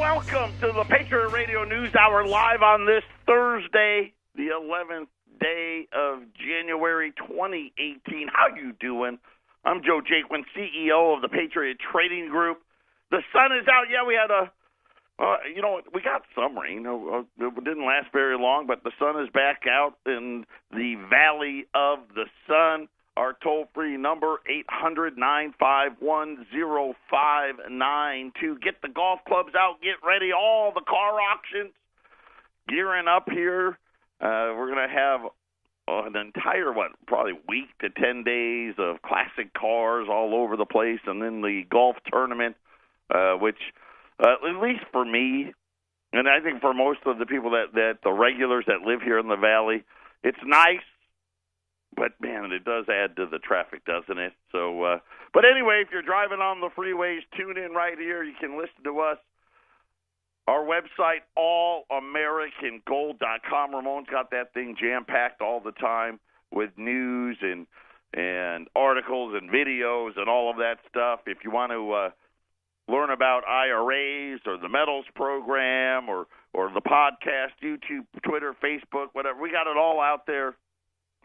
welcome to the Patriot Radio News Hour live on this Thursday, the 11th day of January 2018. How you doing? I'm Joe Jaquin, CEO of the Patriot Trading Group. The sun is out. Yeah, we had we got some rain. It didn't last very long, but the sun is back out in the Valley of the Sun. Our toll-free number, 800-951-0592. Get the golf clubs out. Get ready. All the car auctions gearing up here. We're going to have an entire, probably week to 10 days of classic cars all over the place, and then the golf tournament, which, at least for me, and I think for most of the people that the regulars that live here in the Valley, it's nice. But, man, it does add to the traffic, doesn't it? So, but anyway, if you're driving on the freeways, tune in right here. You can listen to us. Our website, allamericangold.com. Ramon's got that thing jam-packed all the time with news and articles and videos and all of that stuff. If you want to learn about IRAs or the metals program or the podcast, YouTube, Twitter, Facebook, whatever, we got it all out there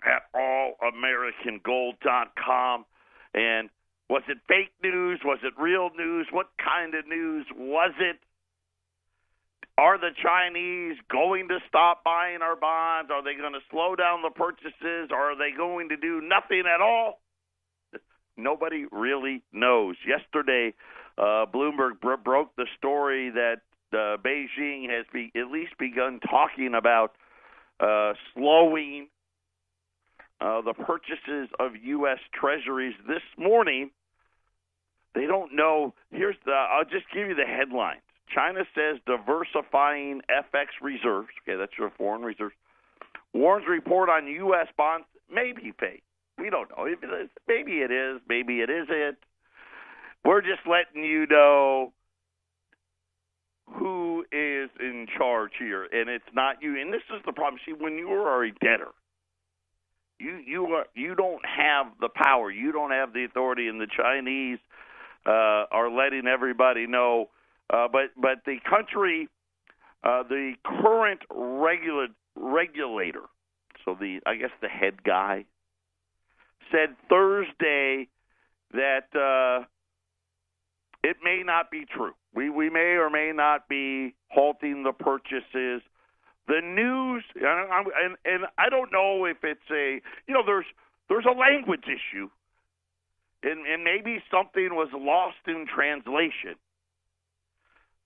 at allamericangold.com. And was it fake news? Was it real news? What kind of news was it? Are the Chinese going to stop buying our bonds? Are they going to slow down the purchases? Or are they going to do nothing at all? Nobody really knows. Yesterday, Bloomberg broke the story that Beijing has at least begun talking about slowing the purchases of U.S. Treasuries this morning. They don't know. I'll just give you the headlines. China says diversifying FX reserves. Okay, that's your foreign reserves. Warns report on U.S. bonds may be fake. We don't know. Maybe it is. Maybe it isn't. We're just letting you know who is in charge here, and it's not you. And this is the problem. See, when you are a debtor, you don't have the power. You don't have the authority, and the Chinese are letting everybody know. But the country, the current regulator, so I guess the head guy, said Thursday that it may not be true. We may or may not be halting the purchases. The news, and I don't know if it's there's a language issue, and maybe something was lost in translation.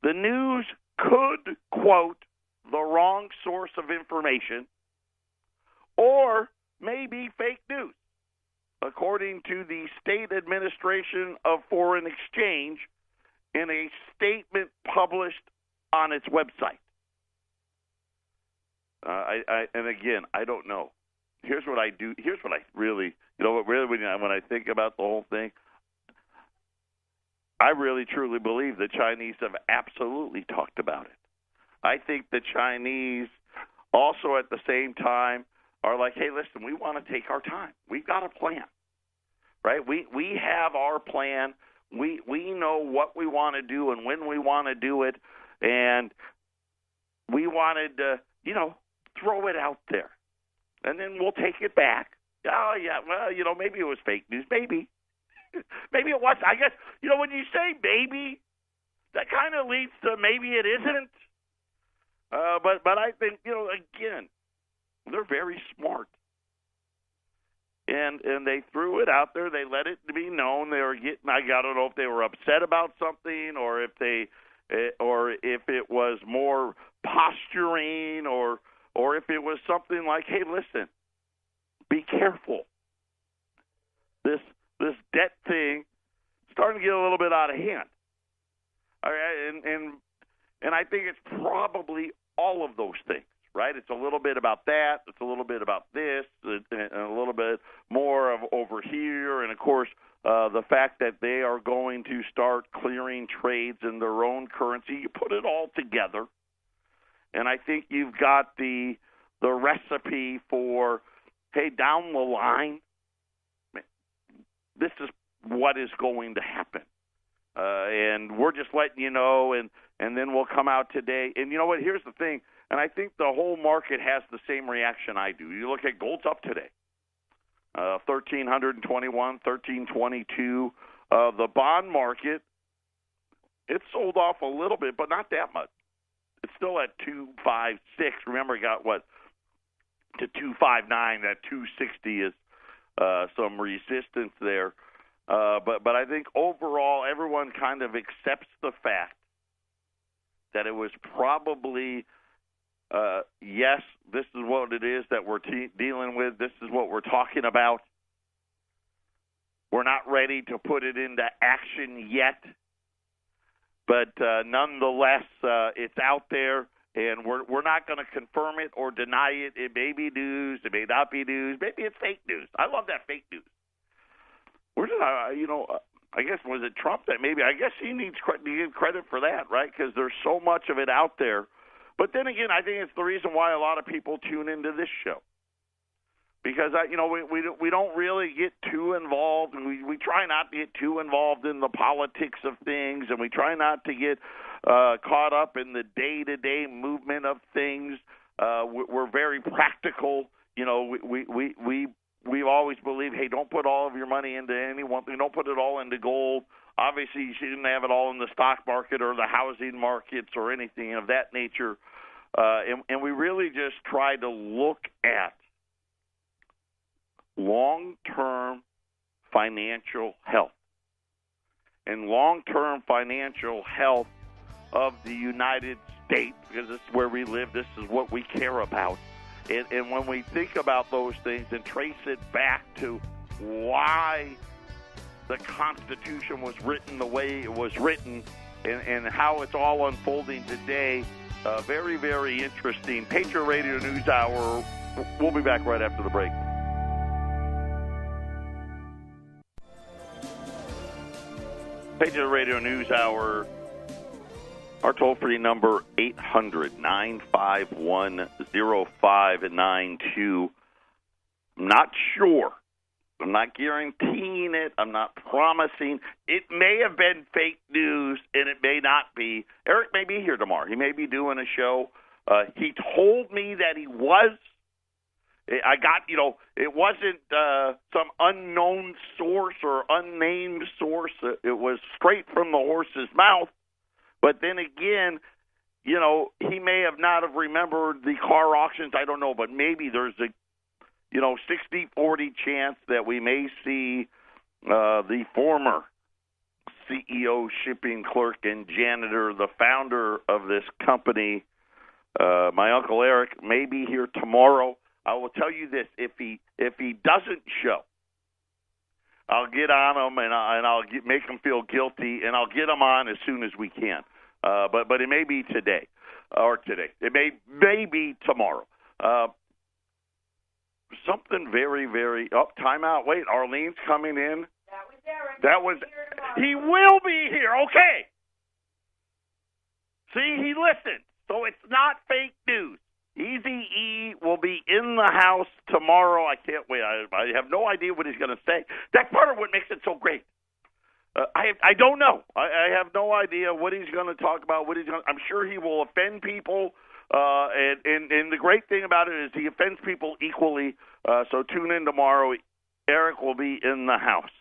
The news could quote the wrong source of information or maybe fake news, according to the State Administration of Foreign Exchange in a statement published on its website. And again, I don't know. Here's what I do. Here's what I really, when I think about the whole thing, I really truly believe the Chinese have absolutely talked about it. I think the Chinese also at the same time are like, hey, listen, we want to take our time. We've got a plan, right? We have our plan. We know what we want to do and when we want to do it, and we wanted to, throw it out there, and then we'll take it back. Oh, yeah, well, maybe it was fake news. Maybe. Maybe it was. I guess, when you say maybe, that kind of leads to maybe it isn't. But I think, again, they're very smart. And they threw it out there. They let it be known. They were getting, I don't know if they were upset about something or if it was more posturing or if it was something like, hey, listen, be careful. This debt thing starting to get a little bit out of hand. All right, and I think it's probably all of those things, right? It's a little bit about that. It's a little bit about this, and a little bit more of over here, and of course the fact that they are going to start clearing trades in their own currency. You put it all together, and I think you've got the recipe for, hey, down the line, this is what is going to happen. and we're just letting you know, and then we'll come out today. And you know what? Here's the thing, and I think the whole market has the same reaction I do. You look at gold's up today, 1,321, 1,322. The bond market, it sold off a little bit, but not that much. It's still at 256. Remember, it got to 259. That 260 is some resistance there. But I think overall everyone kind of accepts the fact that it was probably, yes, this is what it is that we're dealing with. This is what we're talking about. We're not ready to put it into action yet. But nonetheless, it's out there, and we're not going to confirm it or deny it. It may be news. It may not be news. Maybe it's fake news. I love that fake news. Where did I guess, was it Trump that maybe, I guess he needs to give credit for that, right? Because there's so much of it out there. But then again, I think it's the reason why a lot of people tune into this show. Because, we don't really get too involved, and we try not to get too involved in the politics of things, and we try not to get caught up in the day-to-day movement of things. We're very practical. We've always believed, hey, don't put all of your money into any one thing. Don't put it all into gold. Obviously, you shouldn't have it all in the stock market or the housing markets or anything of that nature. And we really just try to look at long-term financial health and long-term financial health of the United States, because this is where we live. This is what we care about. And when we think about those things and trace it back to why the Constitution was written the way it was written and how it's all unfolding today, very, very interesting. Patriot Radio News Hour. We'll be back right after the break. Patriot Radio News Hour. Our toll-free number, 800-951-0592. I'm not sure. I'm not guaranteeing it. I'm not promising. It may have been fake news, and it may not be. Eric may be here tomorrow. He may be doing a show. He told me that he was. I got, it wasn't some unknown source or unnamed source. It was straight from the horse's mouth. But then again, he may have not have remembered the car auctions. I don't know, but maybe there's a, 60-40 chance that we may see the former CEO, shipping clerk, and janitor, the founder of this company, my Uncle Eric, may be here tomorrow. I will tell you this: if he doesn't show, I'll get on him and I'll make him feel guilty, and I'll get him on as soon as we can. But it may be today or today. It may be tomorrow. Something very, very timeout. Wait, Arlene's coming in. That was Eric. He will be here. Okay. See, he listened. So it's not fake news. Easy E will be in the house tomorrow. I can't wait. I have no idea what he's going to say. That's part of what makes it so great. I don't know. I have no idea what he's going to talk about. I'm sure he will offend people. And the great thing about it is he offends people equally. So tune in tomorrow. Eric will be in the house.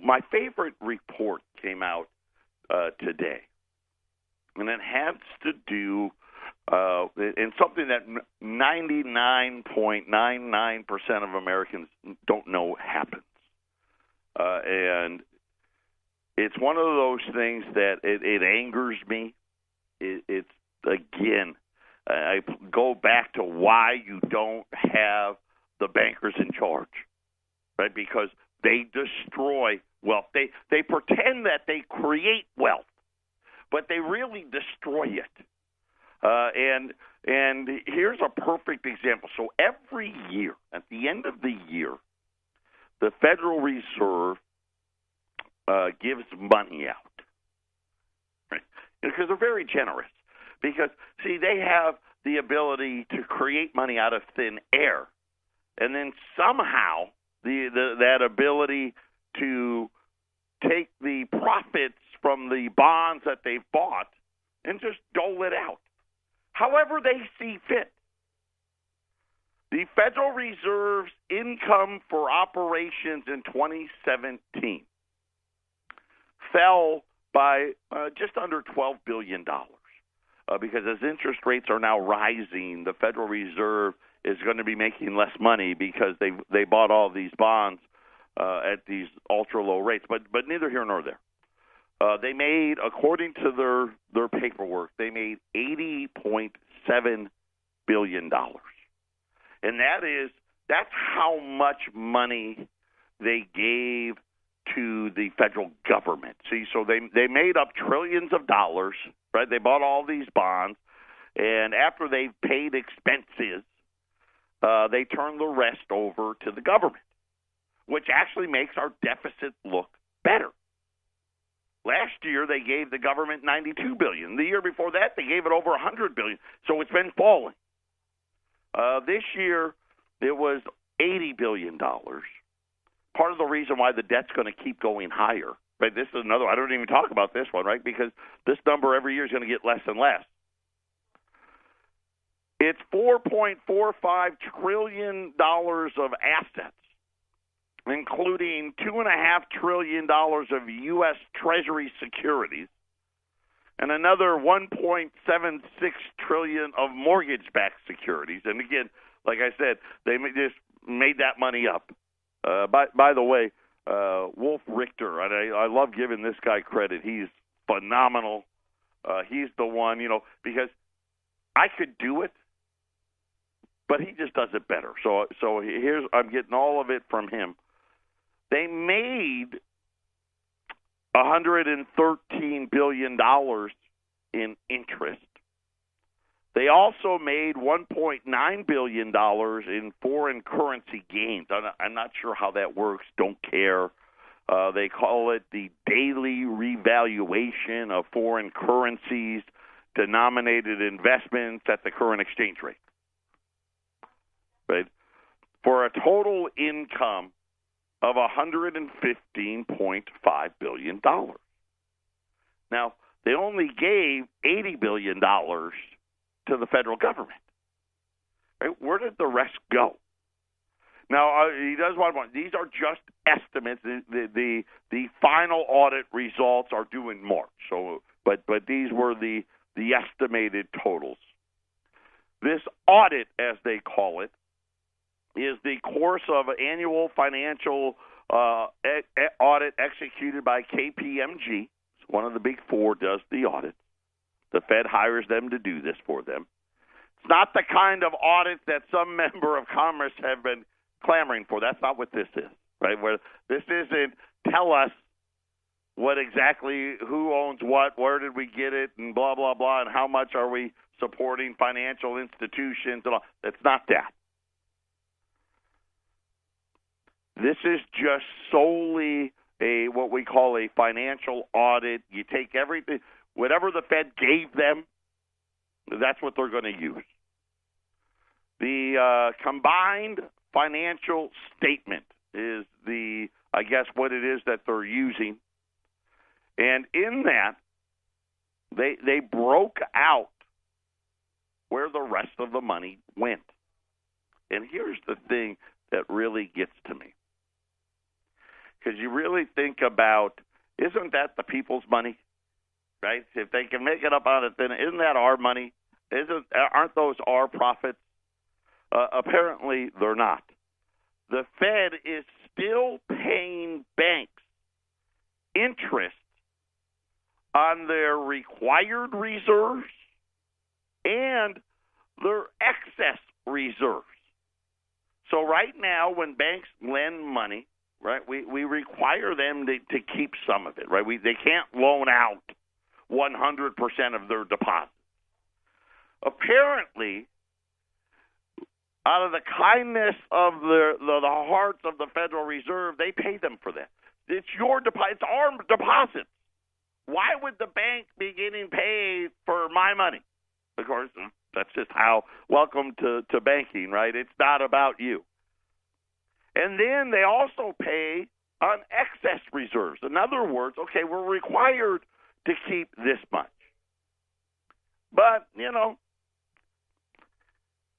My favorite report came out today, and it has to do in something that 99.99% of Americans don't know happens. And it's one of those things that it angers me. It's again, I go back to why you don't have the bankers in charge, right? Because they destroy wealth. They pretend that they create wealth, but they really destroy it. And here's a perfect example. So every year, at the end of the year, the Federal Reserve gives money out, right? Because they're very generous. Because, see, they have the ability to create money out of thin air, and then somehow that ability to take the profits from the bonds that they've bought and just dole it out however they see fit. The Federal Reserve's income for operations in 2017 fell by just under $12 billion because as interest rates are now rising, the Federal Reserve is going to be making less money because they bought all these bonds at these ultra-low rates. But neither here nor there. They made, according to their paperwork, they made $80.7 billion. And that's how much money they gave to the federal government. See, so they made up trillions of dollars, right? They bought all these bonds, and after they paid expenses, they turned the rest over to the government, which actually makes our deficit look better. Last year, they gave the government $92 billion. The year before that, they gave it over $100 billion. So it's been falling. This year, it was $80 billion. Part of the reason why the debt's going to keep going higher, right? This is another, I don't even talk about this one, right? Because this number every year is going to get less and less. It's $4.45 trillion of assets, including $2.5 trillion of U.S. Treasury securities and another $1.76 trillion of mortgage-backed securities. And again, like I said, they just made that money up. By the way, Wolf Richter, and I love giving this guy credit. He's phenomenal. He's the one, because I could do it, but he just does it better. So here's, I'm getting all of it from him. They made $113 billion in interest. They also made $1.9 billion in foreign currency gains. I'm not sure how that works. Don't care. They call it the daily revaluation of foreign currencies denominated investments at the current exchange rate. Right? For a total income of $115.5 billion. Now, they only gave $80 billion to the federal government. Right? Where did the rest go? Now, he does want to. These are just estimates. The final audit results are due in March. So, but these were the estimated totals. This audit, as they call it, is the course of annual financial audit executed by KPMG. One of the big four does the audit. The Fed hires them to do this for them. It's not the kind of audit that some member of Congress have been clamoring for. That's not what this is, right? Where this isn't tell us what exactly, who owns what, where did we get it, and blah, blah, blah, and how much are we supporting financial institutions and all. It's not that. This is just solely what we call a financial audit. You take everything, whatever the Fed gave them, that's what they're going to use. The combined financial statement is I guess, what it is that they're using. And in that, they broke out where the rest of the money went. And here's the thing that really gets to me. Because you really think about, isn't that the people's money, right? If they can make it up on it, then isn't that our money? Aren't those our profits? Apparently, they're not. The Fed is still paying banks interest on their required reserves and their excess reserves. So right now, when banks lend money, right, we require them to keep some of it, right? They can't loan out 100% of their deposits. Apparently, out of the kindness of the hearts of the Federal Reserve, they pay them for that. It's your deposit. It's our deposits. Why would the bank be getting paid for my money? Of course, that's just how, welcome to banking, right? It's not about you. And then they also pay on excess reserves. In other words, okay, we're required to keep this much. But,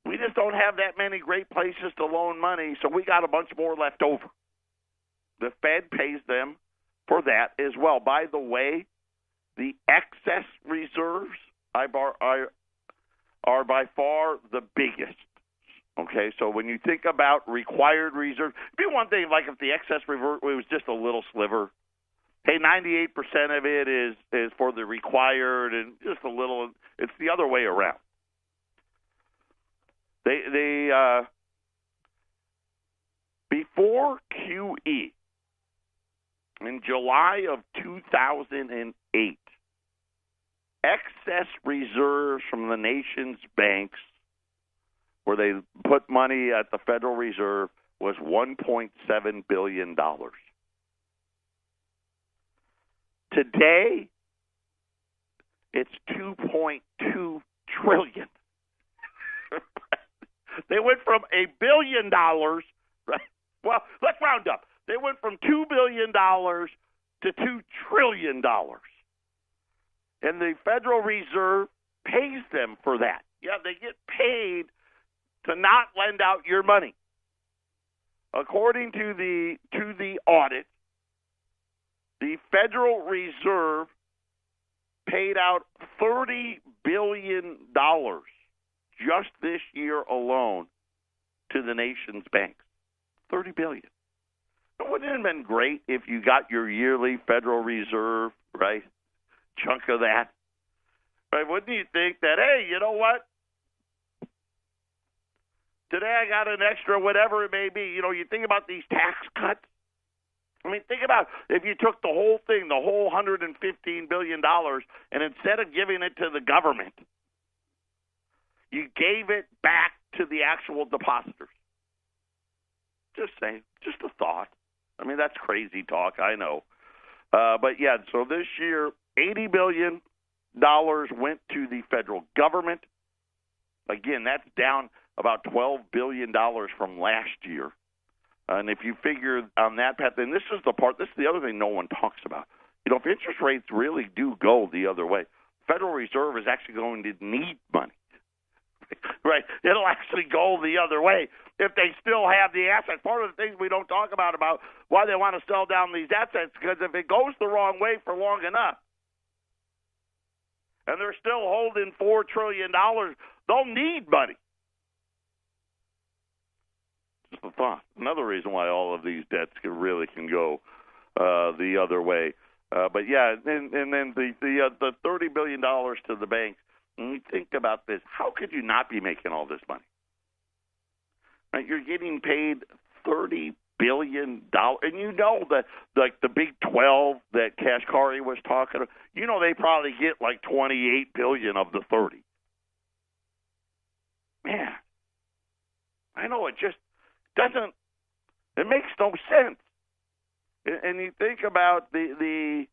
we just don't have that many great places to loan money, so we got a bunch more left over. The Fed pays them for that as well. By the way, the excess reserves are by far the biggest. Okay, so when you think about required reserves, it'd be one thing like if the excess reserve was just a little sliver. Hey, 98% of it is for the required, and just a little. It's the other way around. They before QE in July of 2008, excess reserves from the nation's banks, where they put money at the Federal Reserve, was $1.7 billion. Today, it's $2.2 trillion. They went from $1 billion, right? Well, let's round up. They went from $2 billion to $2 trillion. And the Federal Reserve pays them for that. Yeah, they get paid to not lend out your money. According to the audit, the Federal Reserve paid out $30 billion just this year alone to the nation's banks. $30 billion. Wouldn't it have been great if you got your yearly Federal Reserve, right, chunk of that? Right? Wouldn't you think that, hey, you know what? Today I got an extra whatever it may be. You think about these tax cuts. I mean, think about if you took the whole thing, the whole $115 billion, and instead of giving it to the government, you gave it back to the actual depositors. Just saying, just a thought. I mean, that's crazy talk, I know. But, yeah, so this year, $80 billion went to the federal government. Again, that's down about $12 billion from last year. And if you figure on that path, then this is the other thing no one talks about. If interest rates really do go the other way, Federal Reserve is actually going to need money. Right? It'll actually go the other way if they still have the assets. Part of the things we don't talk about why they want to sell down these assets, because if it goes the wrong way for long enough, and they're still holding $4 trillion, they'll need money. Just a thought. Another reason why all of these debts can go the other way. But yeah, and then the $30 billion to the banks. When you think about this, how could you not be making all this money? Right? You're getting paid $30 billion, and that like the Big 12 that Kashkari was talking about, they probably get like $28 billion of the 30. Man, I know it just doesn't. It makes no sense. And you think about the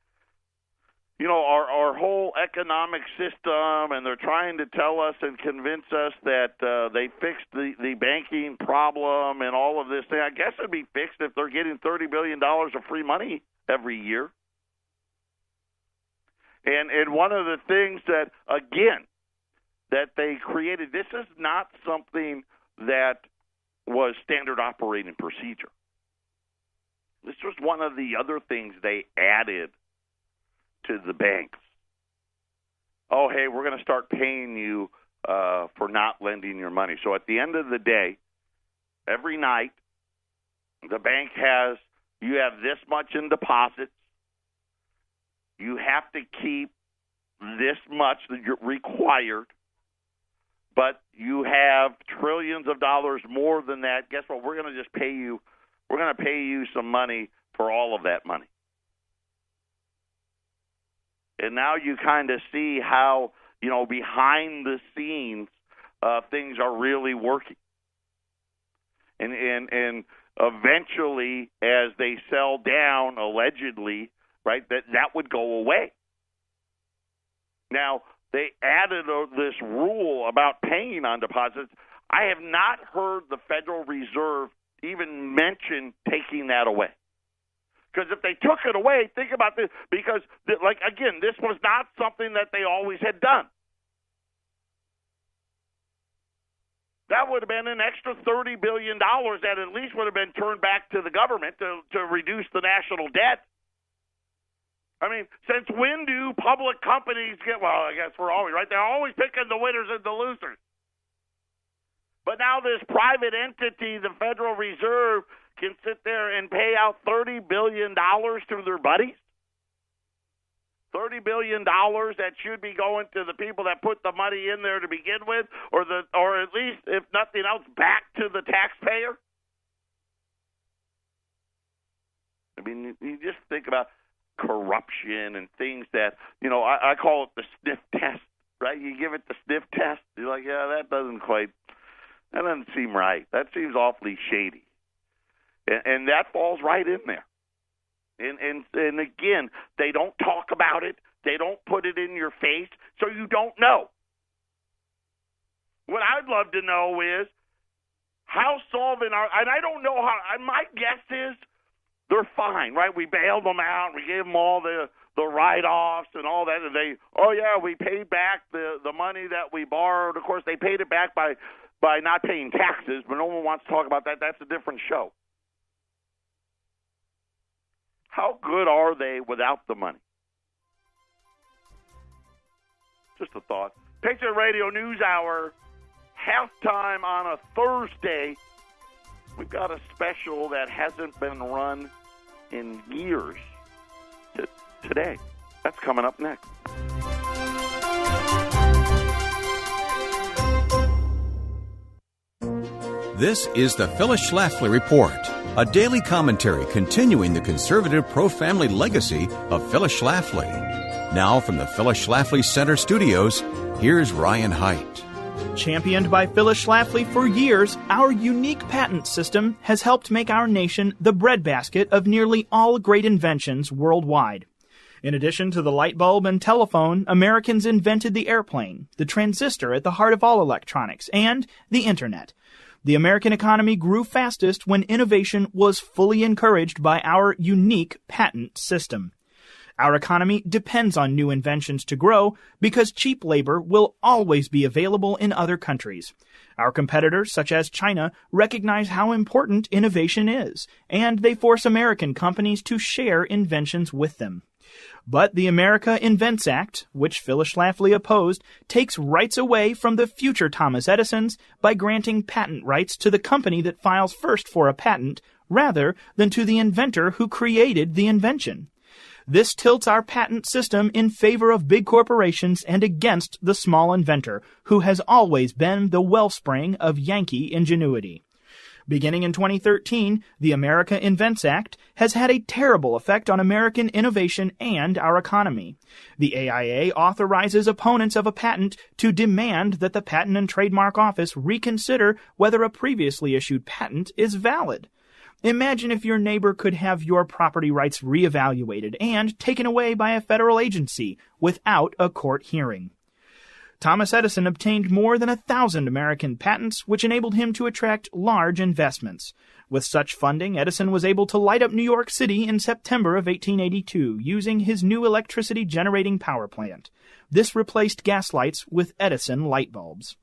our whole economic system, and they're trying to tell us and convince us that they fixed the banking problem and all of this thing. I guess it'd be fixed if they're getting $30 billion of free money every year. And one of the things that, again, that they created, this is not something that was standard operating procedure. This was one of the other things they added to the banks. Oh, hey, we're going to start paying you for not lending your money. So at the end of the day, every night, the bank you have this much in deposits. You have to keep this much that you're required, but you have trillions of dollars more than that. Guess what? We're going to just pay you. We're going to pay you some money for all of that money. And now you kind of see how, behind the scenes, things are really working. And eventually, as they sell down, allegedly, right, that would go away. Now, they added this rule about paying on deposits. I have not heard the Federal Reserve even mention taking that away. Because if they took it away, think about this. Because, like, again, this was not something that they always had done. That would have been an extra $30 billion that at least would have been turned back to the government to reduce the national debt. I mean, since when do public companies get, well, I guess we're always, right? They're always picking the winners and the losers. But now this private entity, the Federal Reserve, can sit there and pay out $30 billion to their buddies? $30 billion that should be going to the people that put the money in there to begin with, or at least, if nothing else, back to the taxpayer? I mean, you just think about corruption and things that, I call it the sniff test, right? You give it the sniff test, you're like, yeah, that doesn't seem right. That seems awfully shady. And that falls right in there. And again, they don't talk about it. They don't put it in your face, so you don't know. What I'd love to know is how solvent and I don't know how, my guess is they're fine, right? We bailed them out. We gave them all the write-offs and all that. And we paid back the money that we borrowed. Of course, they paid it back by not paying taxes, but no one wants to talk about that. That's a different show. How good are they without the money? Just a thought. Patriot Radio News Hour, halftime on a Thursday. We've got a special that hasn't been run in years today. That's coming up next. This is the Phyllis Schlafly Report, a daily commentary continuing the conservative pro-family legacy of Phyllis Schlafly. Now from the Phyllis Schlafly Center Studios, here's Ryan Haidt. Championed by Phyllis Schlafly for years, our unique patent system has helped make our nation the breadbasket of nearly all great inventions worldwide. In addition to the light bulb and telephone, Americans invented the airplane, the transistor at the heart of all electronics, and the Internet. The American economy grew fastest when innovation was fully encouraged by our unique patent system. Our economy depends on new inventions to grow because cheap labor will always be available in other countries. Our competitors, such as China, recognize how important innovation is, and they force American companies to share inventions with them. But the America Invents Act, which Phyllis Schlafly opposed, takes rights away from the future Thomas Edisons by granting patent rights to the company that files first for a patent, rather than to the inventor who created the invention. This tilts our patent system in favor of big corporations and against the small inventor, who has always been the wellspring of Yankee ingenuity. Beginning in 2013, the America Invents Act has had a terrible effect on American innovation and our economy. The AIA authorizes opponents of a patent to demand that the Patent and Trademark Office reconsider whether a previously issued patent is valid. Imagine if your neighbor could have your property rights reevaluated and taken away by a federal agency without a court hearing. Thomas Edison obtained more than 1,000 American patents, which enabled him to attract large investments. With such funding, Edison was able to light up New York City in September of 1882 using his new electricity-generating power plant. This replaced gas lights with Edison light bulbs.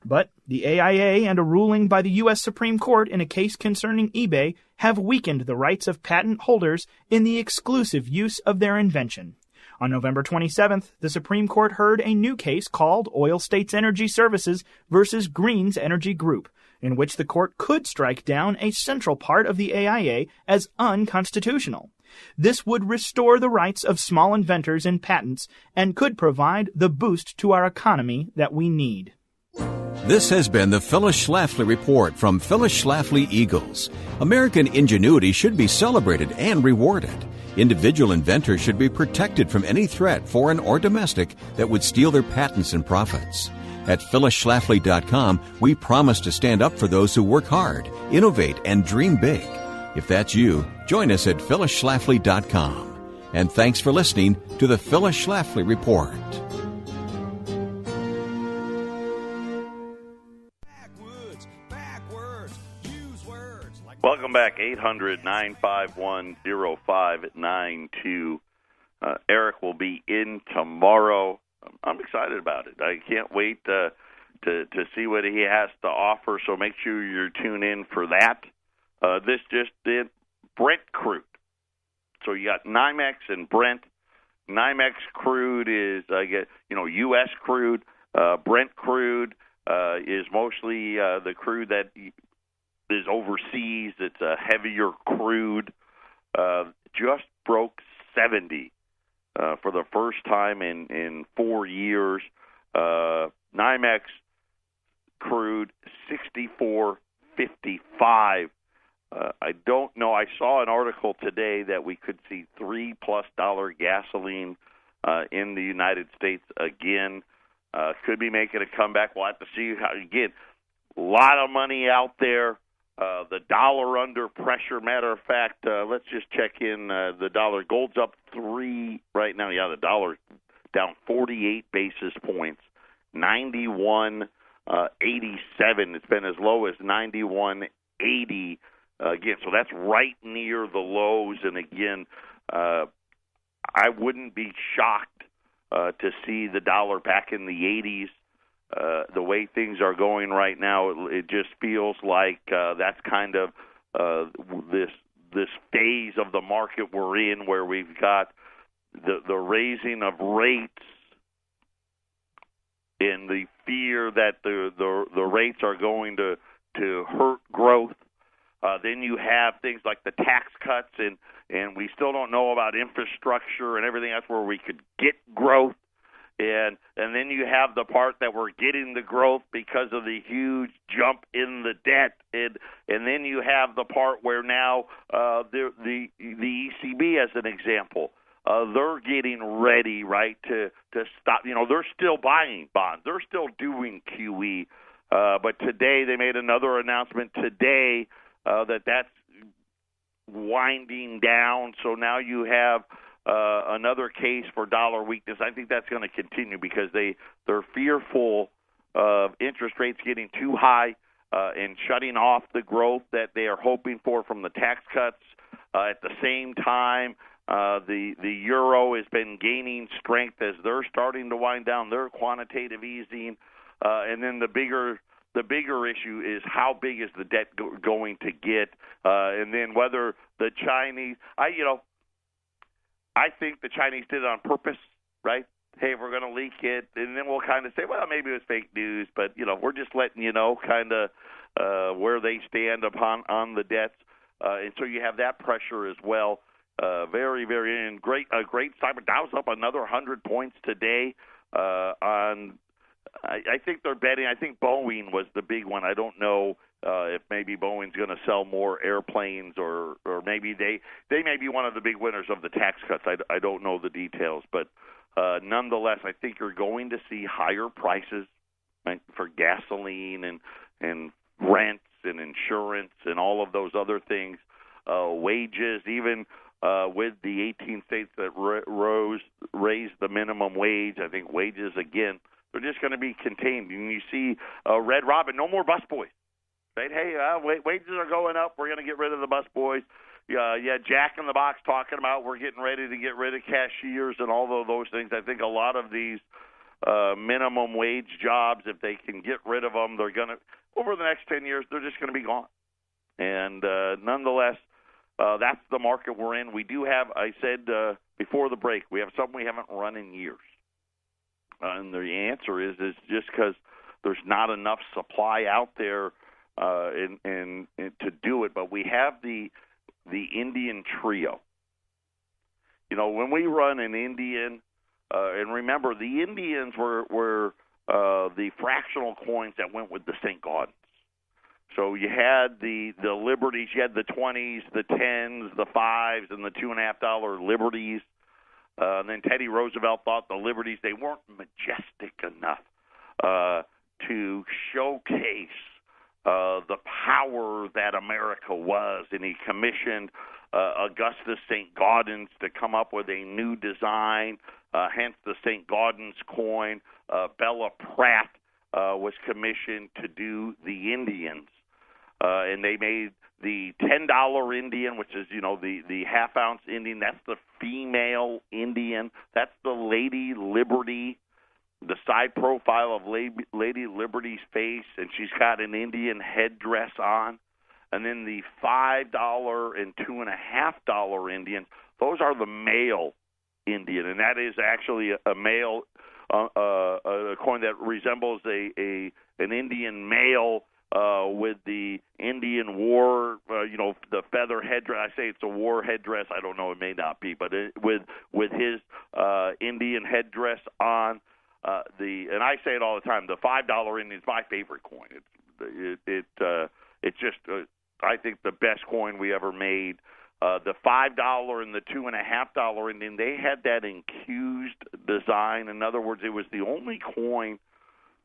But the AIA and a ruling by the U.S. Supreme Court in a case concerning eBay have weakened the rights of patent holders in the exclusive use of their invention. On November 27th, the Supreme Court heard a new case called Oil States Energy Services versus Green's Energy Group, in which the court could strike down a central part of the AIA as unconstitutional. This would restore the rights of small inventors in patents and could provide the boost to our economy that we need. This has been the Phyllis Schlafly Report from Phyllis Schlafly Eagles. American ingenuity should be celebrated and rewarded. Individual inventors should be protected from any threat, foreign or domestic, that would steal their patents and profits. At phyllisschlafly.com, we promise to stand up for those who work hard, innovate, and dream big. If that's you, join us at phyllisschlafly.com. And thanks for listening to the Phyllis Schlafly Report. Welcome back. back, 800-951-0592. Eric will be in tomorrow. I'm excited about it. I can't wait to see what he has to offer, so make sure you tune in for that. This just did Brent crude. So you got NYMEX and Brent. NYMEX crude is, U.S. crude. Brent crude is mostly the crude that is overseas. It's a heavier crude. Just broke 70 for the first time in 4 years. NYMEX crude 64.55. I don't know. I saw an article today that we could see $3+ gasoline in the United States again. Could be making a comeback. We'll have to see how. Again, a lot of money out there. The dollar under pressure. Matter of fact, let's just check in the dollar. Gold's up 3 right now. Yeah, the dollar down 48 basis points, 91.87. It's been as low as 91.80. Again, so that's right near the lows. And again, I wouldn't be shocked to see the dollar back in the 80s. The way things are going right now, it just feels like that's kind of this phase of the market we're in, where we've got the raising of rates and the fear that the rates are going to hurt growth. Then you have things like the tax cuts, and we still don't know about infrastructure and everything else where we could get growth. And then you have the part that we're getting the growth because of the huge jump in the debt, and then you have the part where now the ECB, as an example, they're getting ready, right, to stop. They're still buying bonds, they're still doing QE, but today they made another announcement today that's winding down. So now you have another case for dollar weakness. I think that's going to continue because they're fearful of interest rates getting too high and shutting off the growth that they are hoping for from the tax cuts. At the same time, the euro has been gaining strength as they're starting to wind down their quantitative easing. And then the bigger issue is how big is the debt going to get, and then whether the Chinese. I think the Chinese did it on purpose, right? Hey, we're going to leak it, and then we'll kind of say, well, maybe it was fake news, but we're just letting you know kind of where they stand on the debts, and so you have that pressure as well. Very, very great cyber. Dow's up another 100 points today. I think they're betting. I think Boeing was the big one. I don't know if maybe Boeing's going to sell more airplanes, or maybe they may be one of the big winners of the tax cuts. I don't know the details, but nonetheless, I think you're going to see higher prices, right, for gasoline and rents and insurance and all of those other things. Wages, even with the 18 states that raised the minimum wage, I think wages again, they're just going to be contained. And you see Red Robin, no more busboys. Right? Hey, wages are going up. We're going to get rid of the busboys. Jack in the Box talking about we're getting ready to get rid of cashiers and all of those things. I think a lot of these minimum wage jobs, if they can get rid of them, they're going to, over the next 10 years, they're just going to be gone. And nonetheless, that's the market we're in. We do have, I said before the break, we have something we haven't run in years. And the answer is just because there's not enough supply out there and to do it. But we have the Indian trio. When we run an Indian, and remember, the Indians were the fractional coins that went with the St. Gaudens. So you had the Liberties, you had the 20s, the 10s, the 5s, and the $2.50 Liberties. And then Teddy Roosevelt thought the Liberties, they weren't majestic enough to showcase the power that America was. And he commissioned Augustus St. Gaudens to come up with a new design, hence the St. Gaudens coin. Bella Pratt was commissioned to do the Indians. And they made the $10 Indian, which is, the half-ounce Indian. That's the female Indian. That's the Lady Liberty, the side profile of Lady Liberty's face, and she's got an Indian headdress on. And then the $5 and $2.50 Indians, those are the male Indian, and that is actually a male a coin that resembles an Indian male with the Indian war, the feather headdress. I say it's a war headdress. I don't know. It may not be, but with his Indian headdress on. And I say it all the time. The $5 Indian is my favorite coin. It's just I think the best coin we ever made. The $5 and the $2.50 Indian, they had that infused design. In other words, it was the only coin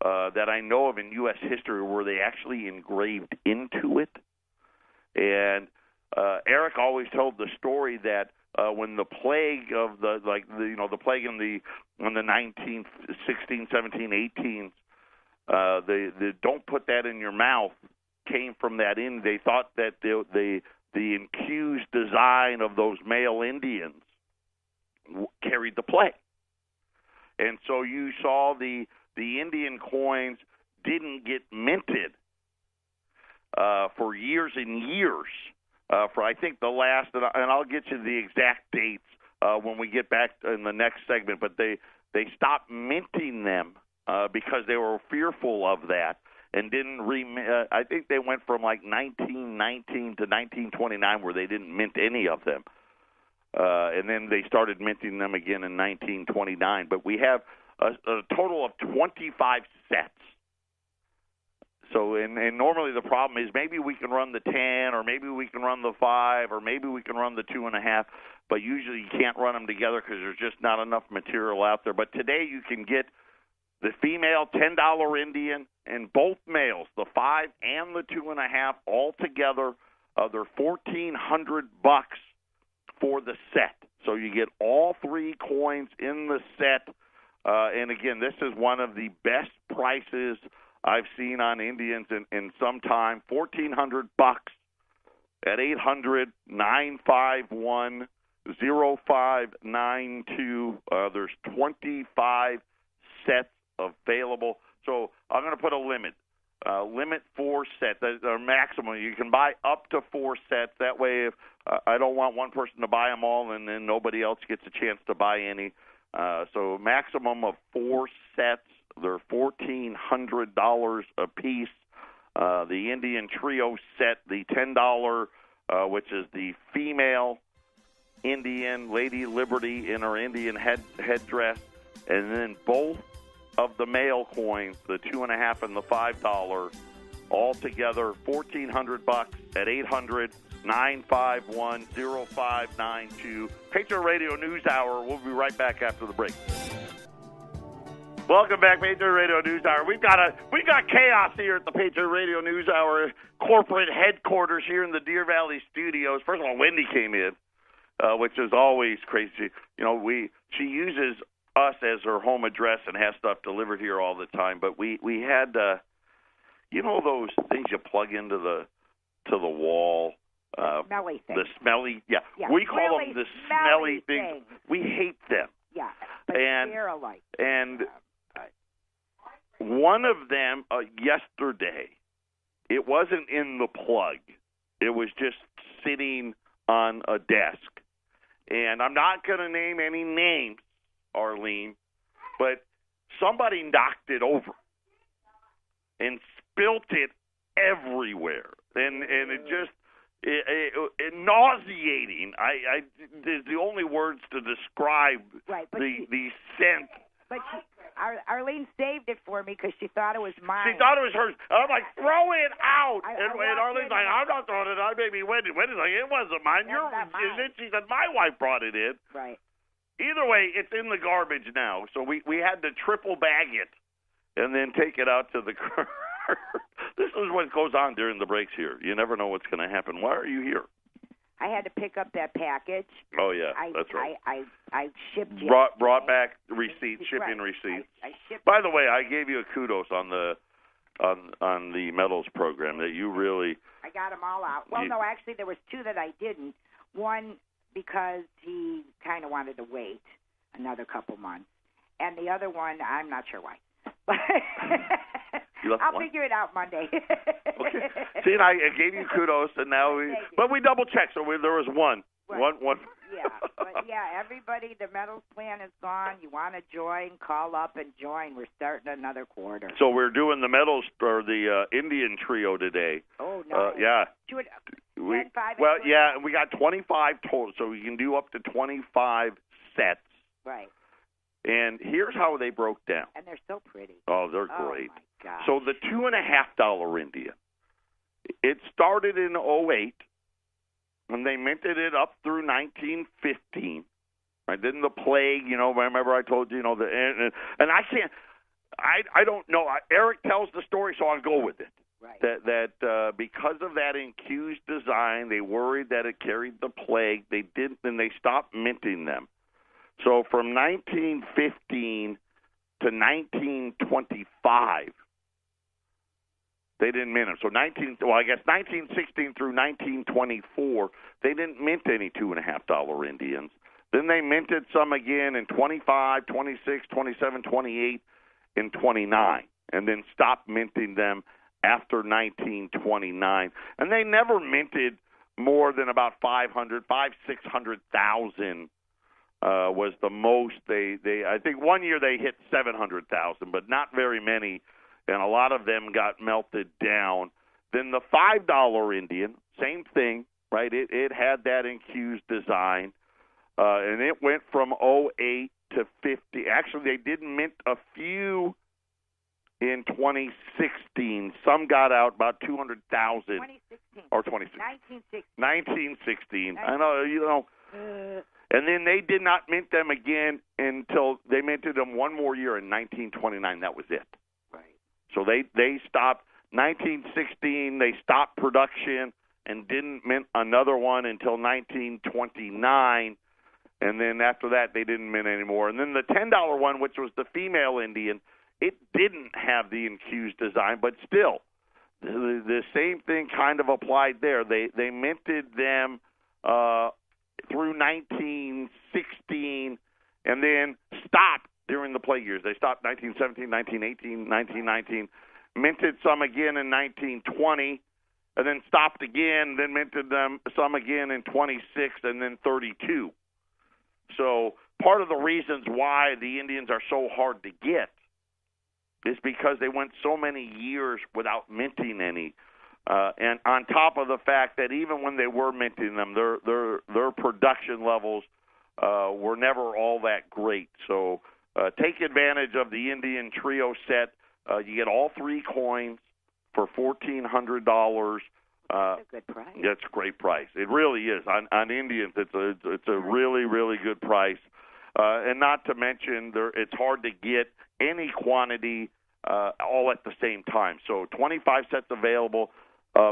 that I know of in U.S. history where they actually engraved into it. And Eric always told the story that when the plague of the plague in the 1916, 17, 18s, the don't put that in your mouth came from that in. They thought that the infused design of those male Indians carried the plague. And so you saw the Indian coins didn't get minted for years and years. For I think the last, and I'll get you the exact dates when we get back in the next segment, but they stopped minting them because they were fearful of that. And didn't I think they went from like 1919 to 1929 where they didn't mint any of them. And then they started minting them again in 1929. But we have a total of 25 sets. So, and normally the problem is maybe we can run the 10, or maybe we can run the 5, or maybe we can run the 2.5, but usually you can't run them together because there's just not enough material out there. But today you can get the female $10 Indian and both males, the 5 and the 2.5, all together. They're $1,400 for the set. So you get all three coins in the set. And again, this is one of the best prices I've seen on Indians in some time. $1,400 at 800-951-0592. There's 25 sets available. So I'm going to put a limit. Limit 4 sets, or maximum. You can buy up to 4 sets. That way, if I don't want one person to buy them all and then nobody else gets a chance to buy any. So maximum of 4 sets. They're $1,400 a piece. The Indian Trio set, the $10, which is the female Indian, Lady Liberty in her Indian headdress, and then both of the male coins, the $2.5 and the $5, all together $1,400 at 800-951-0592. Patriot Radio News Hour. We'll be right back after the break. Welcome back, Patriot Radio News Hour. We got chaos here at the Patriot Radio News Hour corporate headquarters here in the Deer Valley studios. First of all, Wendy came in, which is always crazy. She uses us as her home address and has stuff delivered here all the time. But we had those things you plug into the wall. Smelly things. The smelly, yeah. We call them the smelly things. We hate them. Yeah, but they're alike. And one of them yesterday, it wasn't in the plug. It was just sitting on a desk. And I'm not going to name any names, Arlene, but somebody knocked it over and spilt it everywhere. And it just it nauseating. There's the only words to describe the scent. But Arlene saved it for me because she thought it was mine. She thought it was hers. I'm like, throw it out. And Arlene's like, I'm not throwing it out. Maybe Wendy. Wendy's like, it wasn't mine. She said, my wife brought it in. Right. Either way, it's in the garbage now. So we had to triple bag it and then take it out to the car. This is what goes on during the breaks here. You never know what's going to happen. Why are you here? I had to pick up that package. Oh, yeah, that's right. I shipped it. Brought back receipts, shipping receipts. I shipped. By the way, I gave you a kudos on the metals program that you really. I I got them all out. Well, no, actually, there was two that I didn't. One because he kind of wanted to wait another couple months, and the other one, I'm not sure why. I'll figure it out Monday. Okay. See, and I gave you kudos, and now we double checked, so there was one. Right. One. Yeah, but everybody, the medals plan is gone. You want to join, call up and join. We're starting another quarter. So we're doing the medals for the Indian trio today. Oh, nice. Yeah. 10, 5, and we got 25 total, so we can do up to 25 sets. Right. And here's how they broke down. And they're so pretty. Oh, they're great. Oh, my gosh. So the $2.50 Indian, it started in 2008, and they minted it up through 1915. Right? Then the plague, remember I told you, and I can't, I don't know. Eric tells the story, so I'll go with it. Right. That because of that infused design, they worried that it carried the plague. They didn't, and they stopped minting them. So from 1915 to 1925, they didn't mint them. So 1916 through 1924, they didn't mint any $2.50 Indians. Then they minted some again in 25, 26, 27, 28, and 29, and then stopped minting them after 1929. And they never minted more than about 600,000 was the most. They I think one year they hit 700,000, but not very many, and a lot of them got melted down. Then the $5 Indian, same thing, right? It had that infused design, and it went from 2008 to 50. Actually, they did mint a few in 2016. Some got out, about 200,000. 2016. Or 2016. 1916. I know, and then they did not mint them again until they minted them one more year in 1929. That was it. Right. So they stopped 1916. They stopped production and didn't mint another one until 1929. And then after that, they didn't mint anymore. And then the $10 one, which was the female Indian, it didn't have the infused design, but still, the same thing kind of applied there. They minted them through 1916 and then stopped during the plague years. They stopped 1917, 1918, 1919, minted some again in 1920, and then stopped again, then minted them some again in 26 and then 32. So part of the reasons why the Indians are so hard to get is because they went so many years without minting any. And on top of the fact that even when they were minting them, their production levels were never all that great. So take advantage of the Indian Trio set. You get all three coins for $1,400. That's a good price. That's a great price. It really is. On Indians, it's a really, really good price. And not to mention, it's hard to get any quantity all at the same time. So 25 sets available,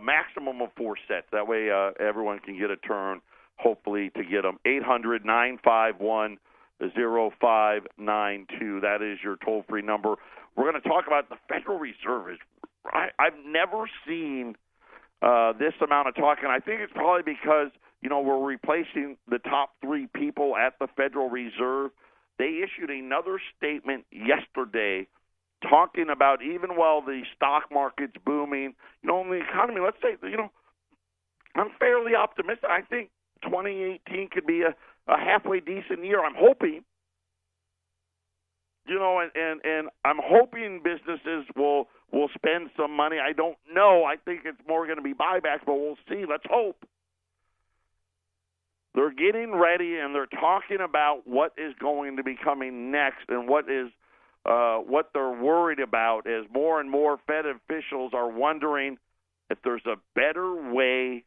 maximum of 4 sets. That way everyone can get a turn, hopefully, to get them. 800-951-0592. That is your toll-free number. We're going to talk about the Federal Reserve. I've never seen this amount of talk, and I think it's probably because, we're replacing the top 3 people at the Federal Reserve. They issued another statement yesterday talking about even while the stock market's booming, in the economy, let's say, I'm fairly optimistic. I think 2018 could be a halfway decent year. I'm hoping, and I'm hoping businesses will spend some money. I don't know. I think it's more going to be buybacks, but we'll see. Let's hope. They're getting ready, and they're talking about what is going to be coming next and what they're worried about as more and more Fed officials are wondering if there's a better way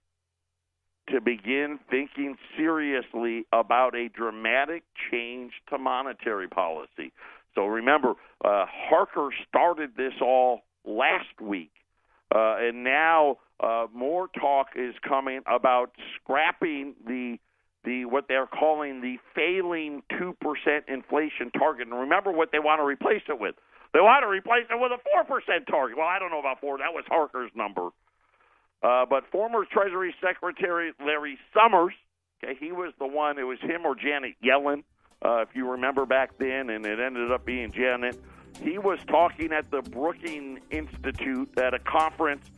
to begin thinking seriously about a dramatic change to monetary policy. So remember, Harker started this all last week, and now more talk is coming about scrapping the what they're calling the failing 2% inflation target. And remember what they want to replace it with. They want to replace it with a 4% target. Well, I don't know about 4. That was Harker's number. But former Treasury Secretary Larry Summers, okay, he was the one, it was him or Janet Yellen, if you remember back then, and it ended up being Janet. He was talking at the Brookings Institute at a conference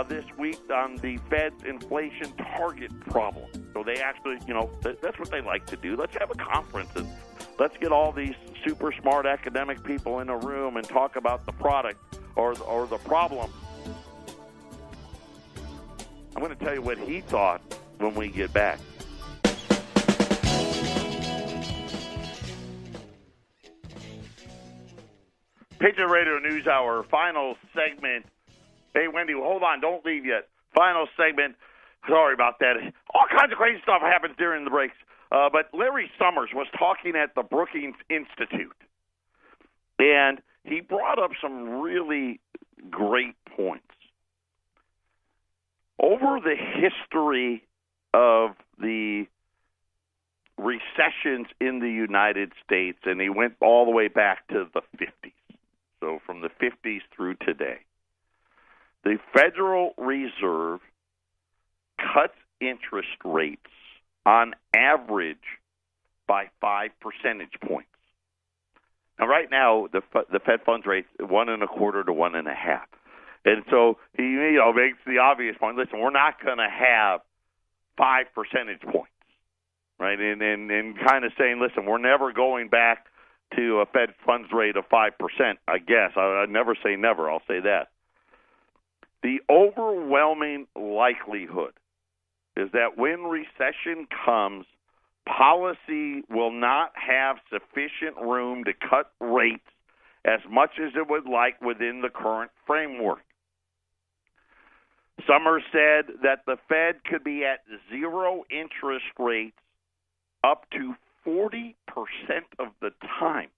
this week on the Fed's inflation target problem. So they actually, that's what they like to do. Let's have a conference and let's get all these super smart academic people in a room and talk about the product or the problem. I'm going to tell you what he thought when we get back. Patriot Radio News Hour, final segment. Hey, Wendy, hold on. Don't leave yet. Final segment. Sorry about that. All kinds of crazy stuff happens during the breaks. But Larry Summers was talking at the Brookings Institute, and he brought up some really great points. Over the history of the recessions in the United States, and he went all the way back to the 50s, so from the 50s through today, the Federal Reserve cuts interest rates on average by 5 percentage points. Now, right now, the Fed funds rate is 1.25 to 1.5. And so he makes the obvious point, listen, we're not going to have 5 percentage points, right? And kind of saying, listen, we're never going back to a Fed funds rate of 5%, I guess. I'd never say never. I'll say that. The overwhelming likelihood is that when recession comes, policy will not have sufficient room to cut rates as much as it would like within the current framework. Summers said that the Fed could be at zero interest rates up to 40% of the time.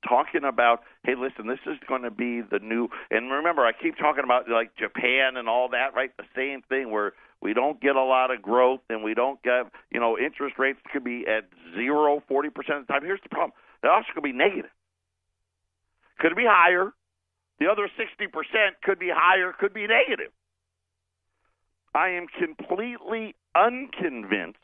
Talking about, hey, listen, this is going to be the new, and remember, I keep talking about like Japan and all that, right? The same thing where we don't get a lot of growth and we don't get, interest rates could be at 0, 40% of the time. Here's the problem. They're also going to be negative. Could be higher. The other 60% could be higher, could be negative. I am completely unconvinced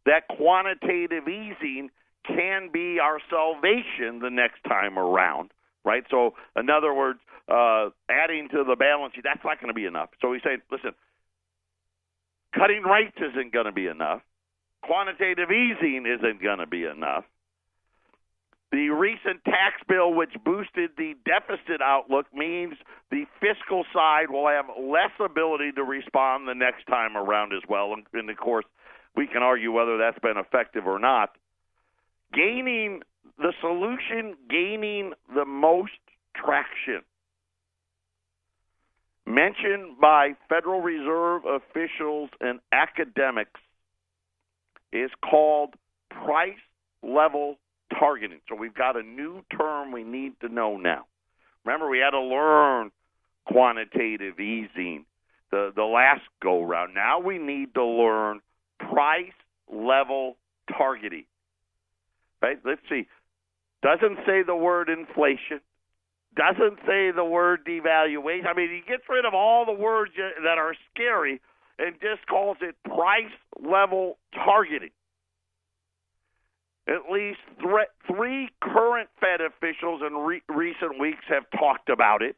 that quantitative easing can be our salvation the next time around, right? So, in other words, adding to the balance sheet, that's not going to be enough. So he's saying, listen, cutting rates isn't going to be enough. Quantitative easing isn't going to be enough. The recent tax bill, which boosted the deficit outlook, means the fiscal side will have less ability to respond the next time around as well. And of course, we can argue whether that's been effective or not. Gaining the solution, gaining the most traction, mentioned by Federal Reserve officials and academics, is called price level targeting. So we've got a new term we need to know now. Remember, we had to learn quantitative easing the last go-round. Now we need to learn price level targeting. Right? Let's see. Doesn't say the word inflation. Doesn't say the word devaluation. I mean, he gets rid of all the words that are scary and just calls it price level targeting. At least three current Fed officials in recent weeks have talked about it.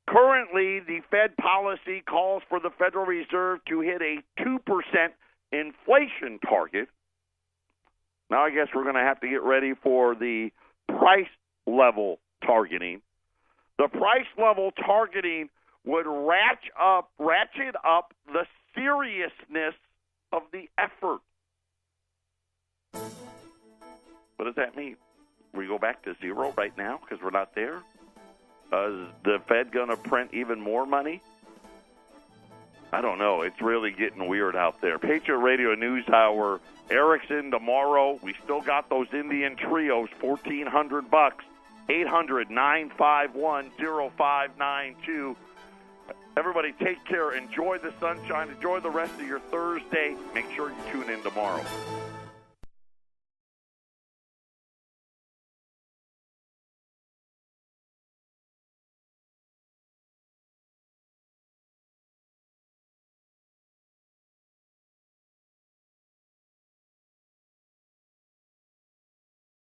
Currently, the Fed policy calls for the Federal Reserve to hit a 2% inflation target. Now I guess we're going to have to get ready for the price level targeting. The price level targeting would ratchet up the seriousness of the effort. What does that mean? We go back to zero right now because we're not there? Is the Fed going to print even more money? I don't know. It's really getting weird out there. Patriot Radio News Hour. Erickson tomorrow. We still got those Indian trios, $1,400. 800-951-0592. Everybody take care. Enjoy the sunshine. Enjoy the rest of your Thursday. Make sure you tune in tomorrow.